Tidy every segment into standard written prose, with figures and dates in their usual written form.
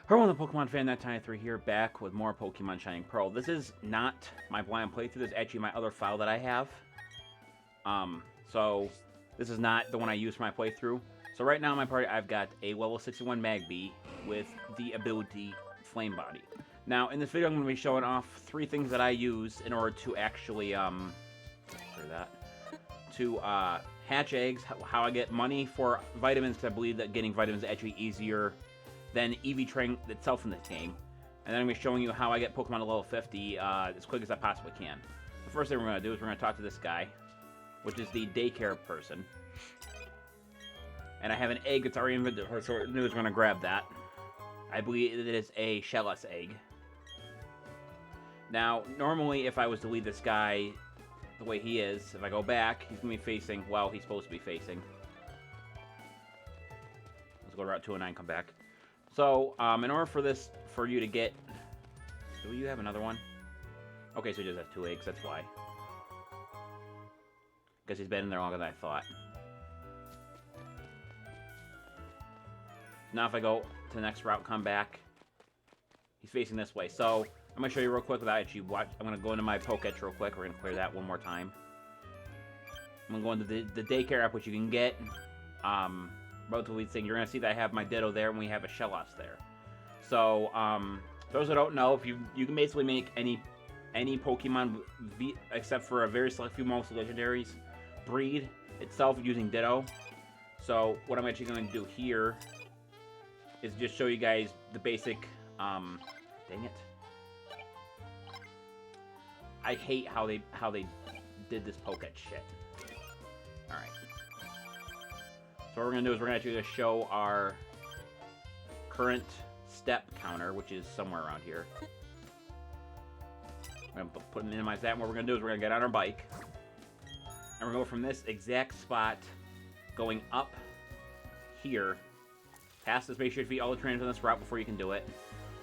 Hello, the Pokemon fan, that Tiny 3 here, back with more Pokemon Shining Pearl. This is not my blind playthrough, this is actually my other file that I have. So this is not the one I use for my playthrough. So right now in my party, I've got a level 61 Magby with the ability Flame Body. Now, in this video, I'm going to be showing off 3 things that I use in order to actually, hatch eggs, how I get money for vitamins, because I believe that getting vitamins is actually easier than EV training itself in this game. And then I'm going to be showing you how I get Pokemon to level 50 as quick as I possibly can. The first thing we're going to do is we're going to talk to this guy, which is the daycare person. And I have an egg that's already invented, so we're going to grab that. I believe it is a shellless egg. Now, normally if I was to lead this guy the way he is, if I go back, he's going to be facing, well, he's supposed to be facing. Let's go to Route 209, come back. So, in order for you to get... Do you have another one? Okay, so he just has 2 eggs, that's why. Guess he's been in there longer than I thought. Now if I go to the next route, come back, he's facing this way. So, I'm going to show you real quick without actually watch. I'm going to go into my Pokédex real quick. We're going to clear that one more time. I'm going to go into the daycare app, which you can get. Relatively thing. You're going to see that I have my Ditto there, and we have a Shellos there. So, those that don't know, if you can basically make any Pokemon, except for a very select few, mostly legendaries, breed itself using Ditto. So, what I'm actually going to do here is just show you guys the basic, dang it. I hate how they did this Pokédex shit. Alright. So what we're going to do is we're going to actually show our current step counter, which is somewhere around here. We're going to put and minimize that, and what we're going to do is we're going to get on our bike. And we're going to go from this exact spot, going up here, past this. Make sure to defeat all the trainers on this route before you can do it.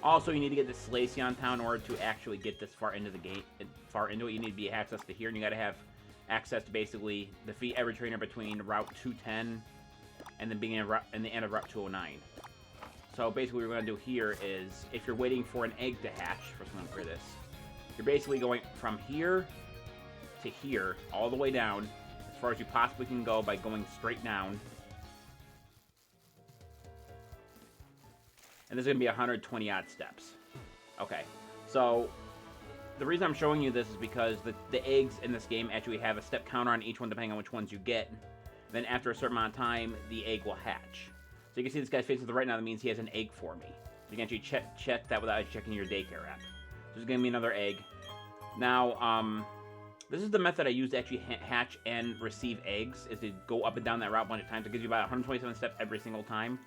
Also, you need to get this Slaceon town in order to actually get this far into the game. Far into it, you need to be access to here, and you got to have access to basically defeat every trainer between Route 210 and the beginning of and the end of Route 209. So basically, what we're going to do here is, if you're waiting for an egg to hatch, first I'm going to clear this. You're basically going from here to here, all the way down, as far as you possibly can go by going straight down. And there's going to be 120 odd steps. Okay, so the reason I'm showing you this is because the eggs in this game actually have a step counter on each one depending on which ones you get. Then after a certain amount of time, the egg will hatch. So you can see this guy's facing to the right now. That means he has an egg for me. You can actually check that without checking your daycare app. So there's going to be another egg. Now, this is the method I use to actually hatch and receive eggs, is to go up and down that route a bunch of times. It gives you about 127 steps every single time.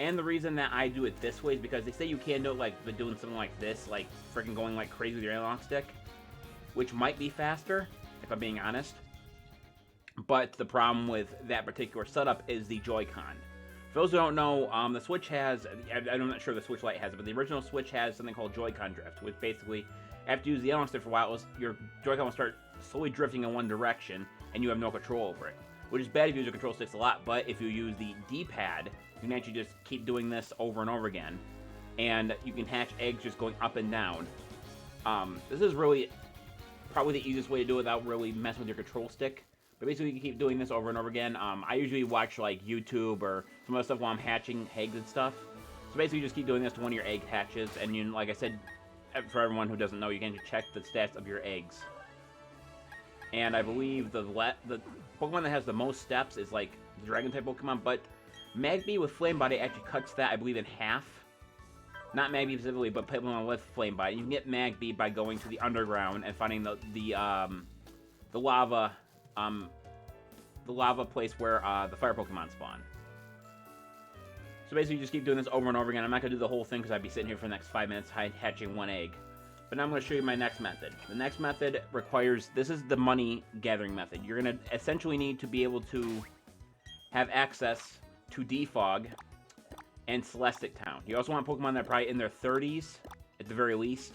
And the reason that I do it this way is because they say you can do it like by doing something like this, like freaking going like crazy with your analog stick, which might be faster, if I'm being honest. But the problem with that particular setup is the Joy-Con. For those who don't know, the Switch has, I'm not sure the Switch Lite has it, but the original Switch has something called Joy-Con drift, which basically, after you use the analog stick for a while, your Joy-Con will start slowly drifting in one direction, and you have no control over it. Which is bad if you use your control sticks a lot, but if you use the D-pad, you can actually just keep doing this over and over again. And you can hatch eggs just going up and down. This is really probably the easiest way to do it without really messing with your control stick. But basically, you can keep doing this over and over again. I usually watch like YouTube or some other stuff while I'm hatching eggs and stuff. So basically, you just keep doing this to one of your egg hatches. And you, like I said, for everyone who doesn't know, you can check the stats of your eggs. And I believe the Pokemon that has the most steps is like the Dragon-type Pokemon, but Magby with Flame Body actually cuts that, I believe, in half. Not Magby specifically, but Pokemon with Flame Body. You can get Magby by going to the underground and finding the lava place where the fire Pokemon spawn. So basically, you just keep doing this over and over again. I'm not gonna do the whole thing because I'd be sitting here for the next 5 minutes hatching one egg. But now I'm going to show you my next method. The next method requires, this is the money gathering method. You're going to essentially need to be able to have access to Defog and Celestic Town. You also want Pokemon that are probably in their 30s, at the very least,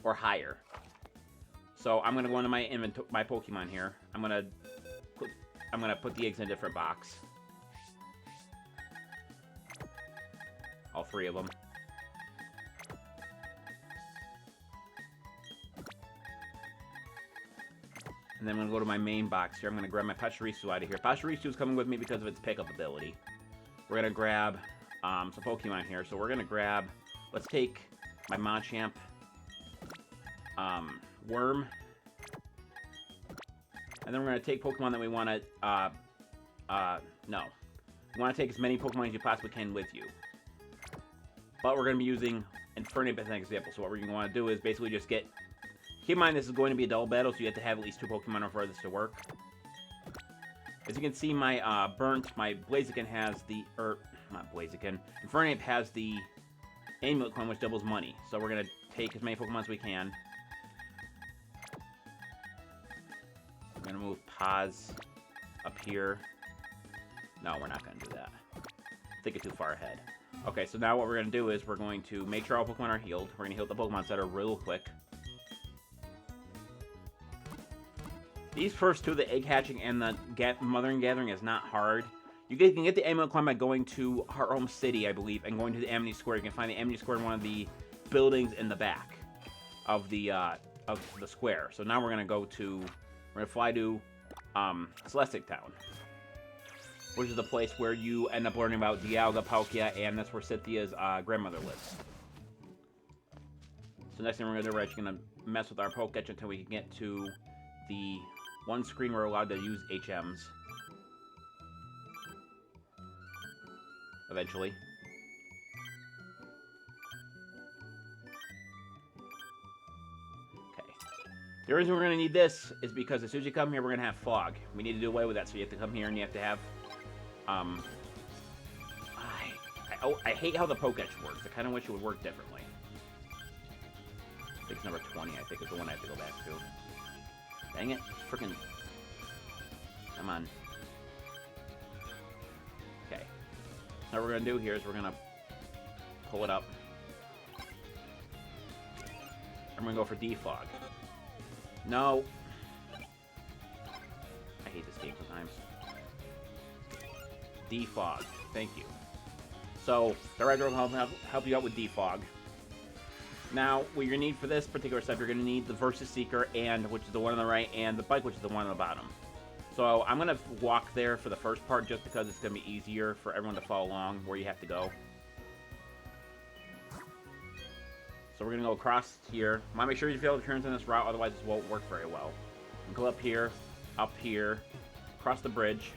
or higher. So I'm going to go into my Pokemon here. I'm going to put the eggs in a different box. All 3 of them. and then I'm going to go to my main box here. I'm going to grab my Pachirisu out of here. Pachirisu is coming with me because of its pickup ability. We're going to grab some Pokemon here. So we're going to grab, let's take my Machamp, Worm, and then we're going to take Pokemon that we want to, no. You want to take as many Pokemon as you possibly can with you. But we're going to be using Infernape as an example. So what we're going to want to do is basically just get... Keep in mind this is going to be a double battle, so you have to have at least 2 Pokemon for this to work. As you can see, my my Blaziken has the... not Blaziken. Infernape has the Amulet Coin, which doubles money. So we're going to take as many Pokemon as we can. We're going to move Paz up here. No, we're not going to do that. Think it too far ahead. Okay, so now what we're going to do is we're going to make sure all Pokemon are healed. We're going to heal the Pokemon Center real quick. These first two, the egg hatching and the mothering gathering, is not hard. You can get the Amulet Coin by going to Heart Home City, I believe, and going to the Amity Square. You can find the Amity Square in one of the buildings in the back of the square. So now we're going to fly to Celestic Town, which is the place where you end up learning about Dialga, Palkia, and that's where Cynthia's grandmother lives. So next thing we're going to do, we're actually going to mess with our Poketch until we can get to the one screen where we're allowed to use HMs. Eventually. Okay. The reason we're going to need this is because as soon as you come here, we're going to have fog. We need to do away with that, so you have to come here and you have to have... I hate how the Poketch works. I kind of wish it would work differently. I think it's number 20, I think, is the one I have to go back to. Dang it. Frickin'... Come on. Okay. Now what we're going to do here is we're going to pull it up. I'm going to go for Defog. No. I hate this game sometimes. Defog. Thank you. So, the Director will help you out with Defog. Now, what you're going to need for this particular step, you're going to need the Versus Seeker, which is the one on the right, and the Bike, which is the one on the bottom. So, I'm going to walk there for the first part, just because it's going to be easier for everyone to follow along where you have to go. So, we're going to go across here. Want to make sure you follow the turns on this route, otherwise this won't work very well. Go up here, across the bridge.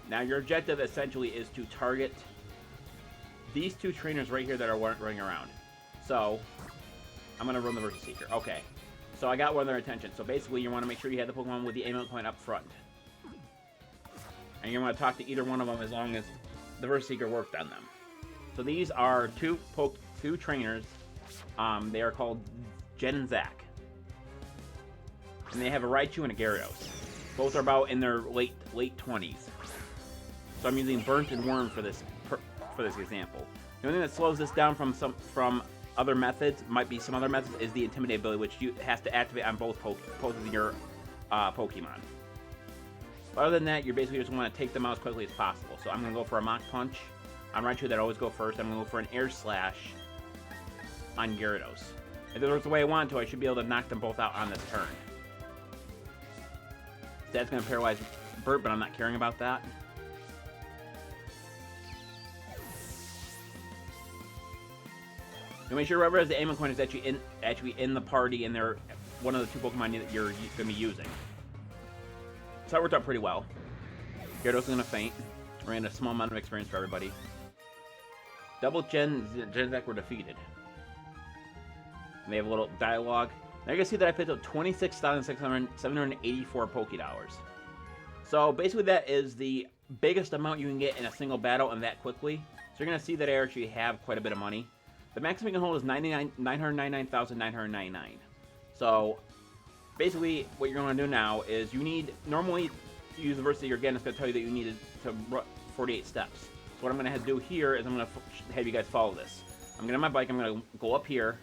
Now, your objective, essentially, is to target these 2 trainers right here that are running around. So, I'm going to run the Versus Seeker. Okay. So, I got one of their attention. So, basically, you want to make sure you have the Pokemon with the Amulet Coin up front. And you want to talk to either one of them as long as the Versus Seeker worked on them. So, these are two trainers. They are called Jen and Zach. And they have a Raichu and a Gyarados. Both are about in their late 20s. So, I'm using Burnt and Worm for this example. The only thing that slows this down from other methods, some other methods, is the Intimidate ability, which you has to activate on both of your Pokemon. But other than that, you basically just want to take them out as quickly as possible. So I'm going to go for a Mach Punch on Raichu that I always go first. I'm going to go for an Air Slash on Gyarados. If it works the way I want to, I should be able to knock them both out on this turn. That's going to paralyze Bert, but I'm not caring about that. You make sure whoever has the Amulet Coin is actually in the party, and they're one of the 2 Pokemon that you're going to be using. So that worked out pretty well. Gyarados is going to faint. We're going to get a small amount of experience for everybody. Double Jen and Zach were defeated. And they have a little dialogue. Now you can see that I picked up 26,784 Pokédollars. So basically that is the biggest amount you can get in a single battle, and that quickly. So you're going to see that I actually have quite a bit of money. The maximum you can hold is 999,999. So, basically, what you're going to do now is you need, normally, to use the Versus Seeker again, it's going to tell you that you need to run 48 steps. So what I'm going to do here is I'm going to have you guys follow this. I'm going to on my bike, I'm going to go up here.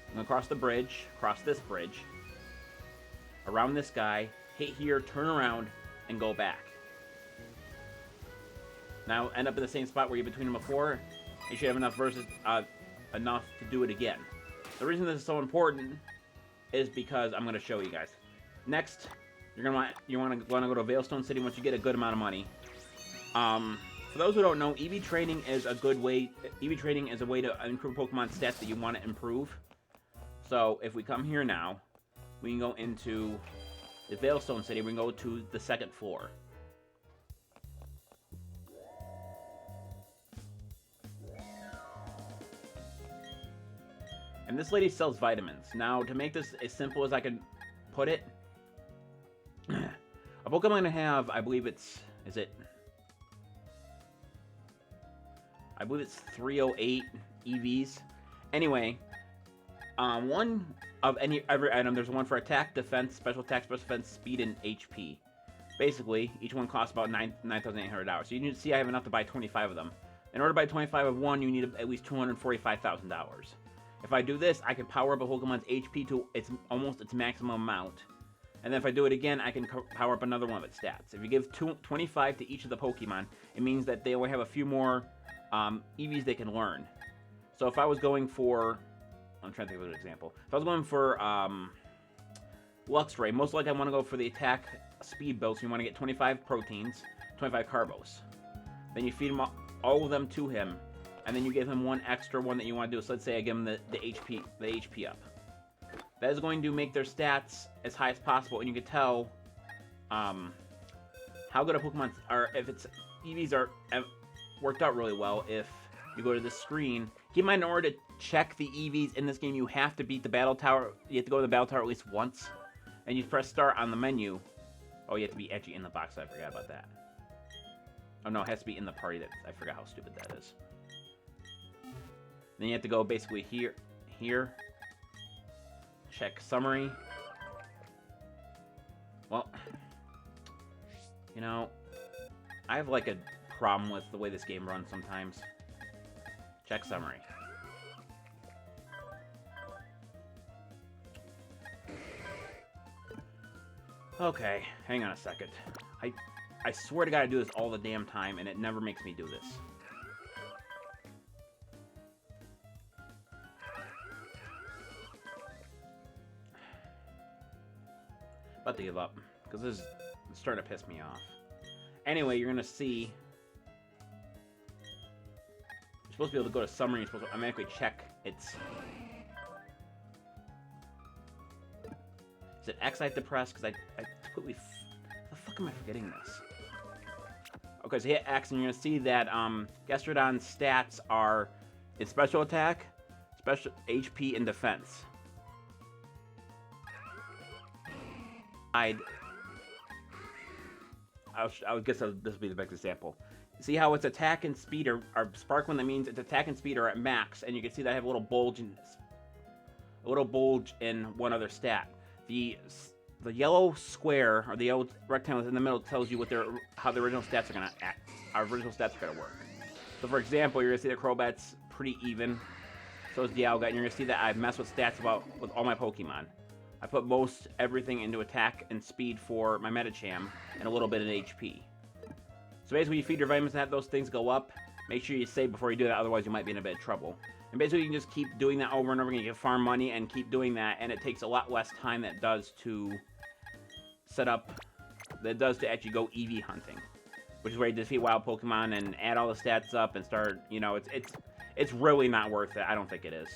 I'm going to cross the bridge, cross this bridge, around this guy, hit here, turn around, and go back. Now, end up in the same spot where you're between them before. You should have enough to do it again. The reason this is so important is because I'm going to show you guys. Next, you're gonna want to go to Veilstone City once you get a good amount of money. For those who don't know, EV training is a good way. EV training is a way to improve Pokemon stats that you want to improve. So if we come here now, we can go into the Veilstone City. We can go to the second floor. And this lady sells vitamins. Now, to make this as simple as I can put it, a Pokemon I'm gonna have, I believe it's, I believe it's 308 EVs. Anyway, one of every item, there's one for attack, defense, special defense, speed, and HP. Basically, each one costs about $9,800. So you can see I have enough to buy 25 of them. In order to buy 25 of one, you need at least $245,000. If I do this, I can power up a Pokemon's HP to almost its maximum amount. And then if I do it again, I can power up another one of its stats. If you give 25 to each of the Pokemon, it means that they only have a few more EVs they can learn. So if I was going for... I'm trying to think of an example. If I was going for Luxray, most likely I want to go for the attack speed build, so you want to get 25 proteins, 25 carbos. Then you feed all of them to him, and then you give him one extra one that you want to do. So let's say I give him the HP up. That is going to make their stats as high as possible, and you can tell how good a Pokemon are if its EVs are worked out really well. If you go to the screen, keep in mind, in order to check the EVs in this game, you have to beat the battle tower. You have to go to the battle tower at least once, and you press start on the menu. Oh, you have to be actually in the box. I forgot about that. Oh no, it has to be in the party. I forgot how stupid that is. Then you have to go basically here. Check summary. Well, you know, I have like a problem with the way this game runs sometimes. Check summary. Okay, hang on a second. I swear to God I do this all the damn time, and it never makes me do this. About to give up, because this is starting to piss me off. Anyway, you're gonna see. You're supposed to be able to go to summary. You're supposed to automatically check its. Is it X I have to press? Because I completely. The fuck am I forgetting this? Okay, so hit X, and you're gonna see that Gastrodon's stats are its special attack, special HP, and defense. I guess this will be the best example. See how its attack and speed are sparkling? That means its attack and speed are at max, and you can see that I have a little bulge in one other stat. The yellow square or the yellow rectangle in the middle tells you how the original stats are gonna act. Our original stats are gonna work. So for example, you're gonna see the Crobat's pretty even. So is the Dialga, and you're gonna see that I've messed with stats with all my Pokemon. I put most everything into attack and speed for my Medicham, and a little bit in HP. So basically, you feed your vitamins and have those things go up. Make sure you save before you do that, otherwise you might be in a bit of trouble. And basically, you can just keep doing that over and over again. You can farm money and keep doing that, and it takes a lot less time than it does to set up, than it does to actually go EV hunting, which is where you defeat wild Pokemon and add all the stats up and start. You know, it's really not worth it. I don't think it is.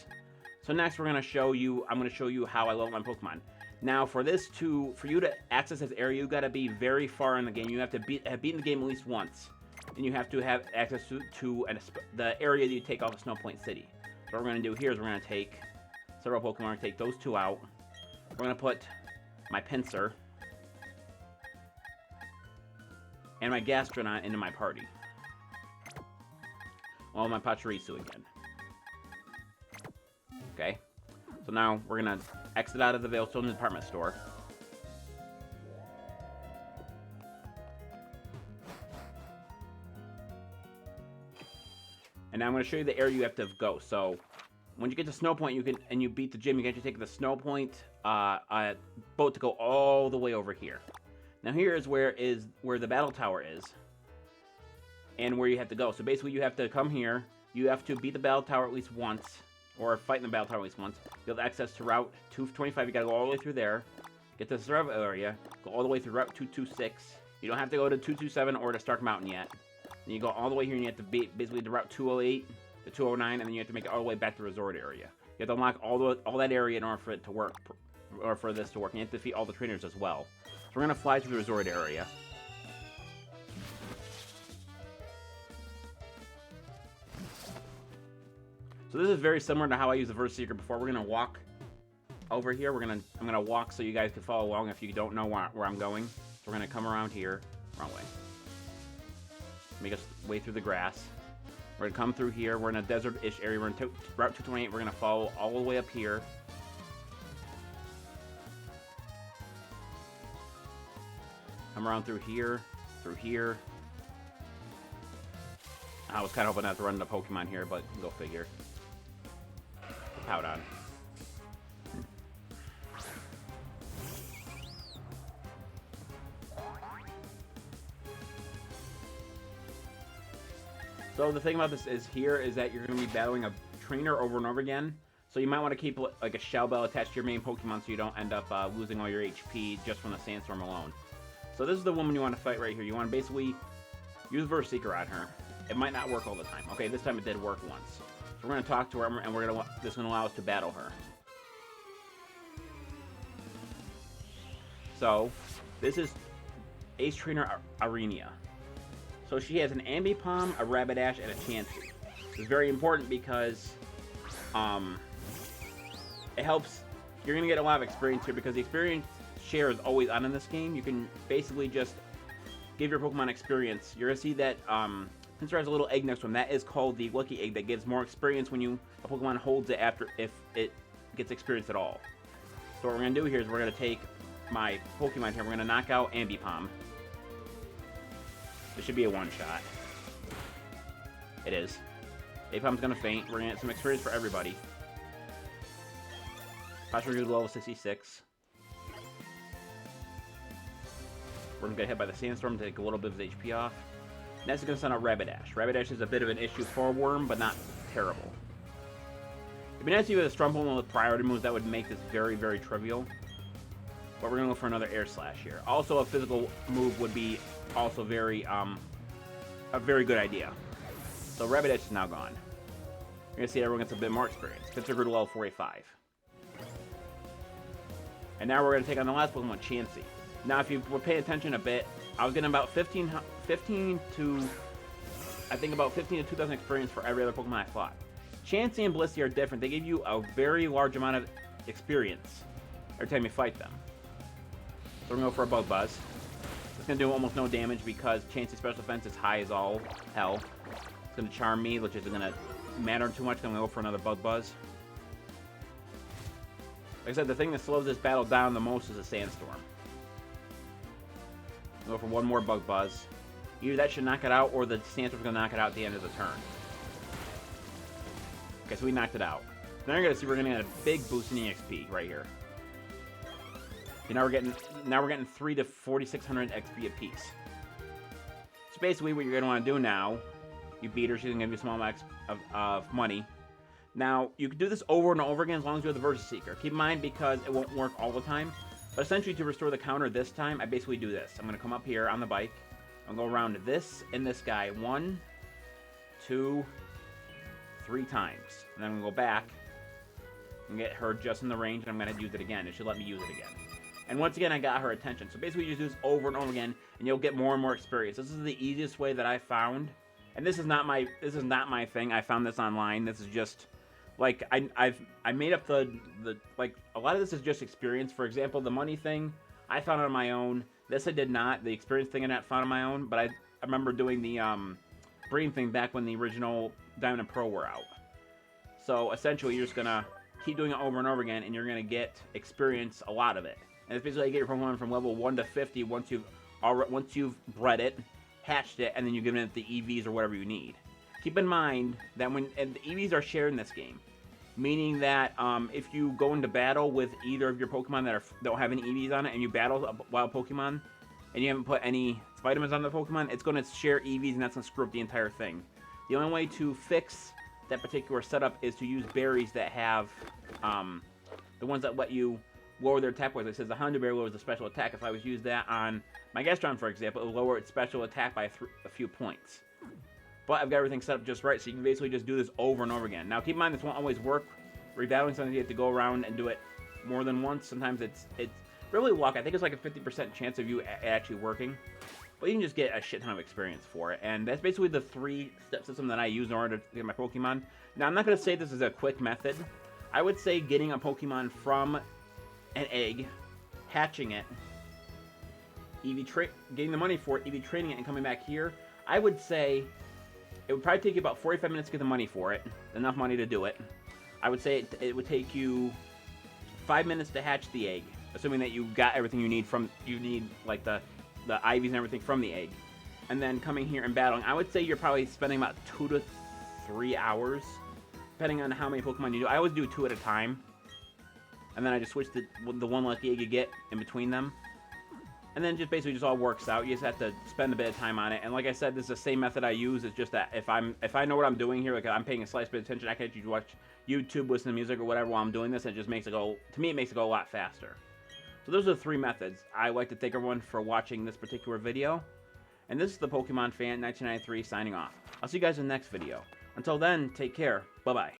So next, I'm going to show you how I level my Pokemon. Now, for you to access this area, you got to be very far in the game. You have to have beaten the game at least once, and you have to have access to the area that you take off of Snow Point City. So what we're going to do here is we're going to take several Pokemon. We're going to take those two out. We're going to put my Pinsir and my Gastrodon into my party. Well, my Pachirisu again. Okay, so now we're going to exit out of the Veilstone department store. And now I'm going to show you the area you have to go. So when you get to Snow Point, you beat the gym, you can actually take the Snow Point boat to go all the way over here. Now here is where the battle tower is, and where you have to go. So basically, you have to come here. You have to beat the battle tower at least once, or fight in the battle tower at least once. You have access to Route 225. You got to go all the way through there. get to the survival area, go all the way through Route 226. You don't have to go to 227 or to Stark Mountain yet. Then you go all the way here and you have to be basically to Route 208 to 209, and then you have to make it all the way back to the resort area. You have to unlock all that area in order for it to work, or for this to work. And you have to defeat all the trainers as well. So we're gonna fly through the resort area. So this is very similar to how I used the Verse Seeker before. We're gonna walk over here. I'm gonna walk so you guys can follow along if you don't know where I'm going. So we're gonna come around here, wrong way. Make us way through the grass. We're gonna come through here. We're in a desert-ish area. We're in Route 228. We're gonna follow all the way up here. Come around through here, through here. I was kind of hoping not to run into Pokemon here, but go figure. Powdon. So the thing about this is that you're going to be battling a trainer over and over again. So you might want to keep like a Shell Bell attached to your main Pokemon so you don't end up losing all your HP just from the Sandstorm alone. So this is the woman you want to fight right here. You want to basically use Verse Seeker on her. It might not work all the time. Okay, this time it did work once. So we're going to talk to her, and this is going to allow us to battle her. So this is Ace Trainer Arenia. So she has an Ambipom, a Rapidash, and a Chansey. This is very important because it helps. You're going to get a lot of experience here because the experience share is always on in this game. You can basically just give your Pokemon experience. You're going to see that Pinsir has a little egg next to him. That is called the Lucky Egg that gives more experience when a Pokemon holds it after if it gets experience at all. So what we're going to do here is we're going to take my Pokemon here. We're going to knock out Ambipom. This should be a one-shot. It is. Ambipom's going to faint. We're going to get some experience for everybody. Posture level 66. We're going to get hit by the Sandstorm to take a little bit of his HP off. Next, we're going to send out Rapidash. Rapidash is a bit of an issue for Worm, but not terrible. It'd be nice if you had a Strumple with priority moves that would make this very, very trivial. But we're going to go for another Air Slash here. Also, a physical move would be also a very good idea. So Rapidash is now gone. You're going to see everyone gets a bit more experience. Pinsir grew to level 485. And now we're going to take on the last Pokemon, Chansey. Now, if you were paying attention a bit, I was getting about 15 to 2,000 experience for every other Pokemon I fought. Chansey and Blissey are different. They give you a very large amount of experience every time you fight them. So we're going to go for a Bug Buzz. It's going to do almost no damage because Chansey's special defense is high as all hell. It's going to Charm me, which isn't going to matter too much. Then we'll go for another Bug Buzz. Like I said, the thing that slows this battle down the most is a Sandstorm. We'll go for one more Bug Buzz. Either that should knock it out, or the Sandstorm's going to knock it out at the end of the turn. Okay, so we knocked it out. Now you're going to see we're going to get a big boost in EXP right here. Okay, now we're getting 3 to 4,600 XP apiece. So basically, what you're going to want to do now, you beat her. She's going to give you a small amount of money. Now you can do this over and over again as long as you have the Versus Seeker. Keep in mind because it won't work all the time. But essentially, to restore the counter this time, I basically do this. I'm going to come up here on the bike. I'm going to go around this and this guy 1, 2, 3 times. And then I'm going to go back and get her just in the range, and I'm going to use it again. It should let me use it again. And once again, I got her attention. So basically, you just do this over and over again, and you'll get more and more experience. This is the easiest way that I found. And this is not my thing. I found this online. This is just like I made up the like a lot of this is just experience. For example, the money thing I found on my own. This I did not. The experience thing I not found on my own. But I remember doing the brain thing back when the original Diamond and Pearl were out. So essentially, you're just gonna keep doing it over and over again, and you're gonna get experience a lot of it. And it's basically you get your Pokemon from level 1 to 50 once you've bred it, hatched it, and then you give it the EVs or whatever you need. Keep in mind that and the EVs are shared in this game, meaning that if you go into battle with either of your Pokemon that don't have any EVs on it, and you battle a wild Pokemon, and you haven't put any vitamins on the Pokemon, it's going to share EVs, and that's going to screw up the entire thing. The only way to fix that particular setup is to use berries that have the ones that let you lower their attack points. It says the Honda Bear lowers the special attack. If I was to use that on my Gastron, for example, it would lower its special attack by a few points. But I've got everything set up just right, so you can basically just do this over and over again. Now, keep in mind, this won't always work. Rebattling, sometimes you have to go around and do it more than once. Sometimes it's really luck. I think it's like a 50% chance of you actually working. But you can just get a shit ton of experience for it. And that's basically the 3-step system that I use in order to get my Pokemon. Now, I'm not going to say this is a quick method. I would say getting a Pokemon from an egg, hatching it, getting the money for it, EV training it, and coming back here, I would say it would probably take you about 45 minutes to get the money for it. Enough money to do it. I would say it would take you 5 minutes to hatch the egg, assuming that you got everything you need like the IVs and everything from the egg. And then coming here and battling, I would say you're probably spending about 2 to 3 hours, depending on how many Pokemon you do. I always do 2 at a time. And then I just switch the one lucky egg you get in between them. And then just basically just all works out. You just have to spend a bit of time on it. And like I said, this is the same method I use. It's just that if I know what I'm doing here, like I'm paying a slight bit of attention, I can actually watch YouTube, listen to music or whatever while I'm doing this. And it just makes it go, to me, it makes it go a lot faster. So those are the 3 methods. I would like to thank everyone for watching this particular video. And this is the Pokemon Fan 1993 signing off. I'll see you guys in the next video. Until then, take care. Bye-bye.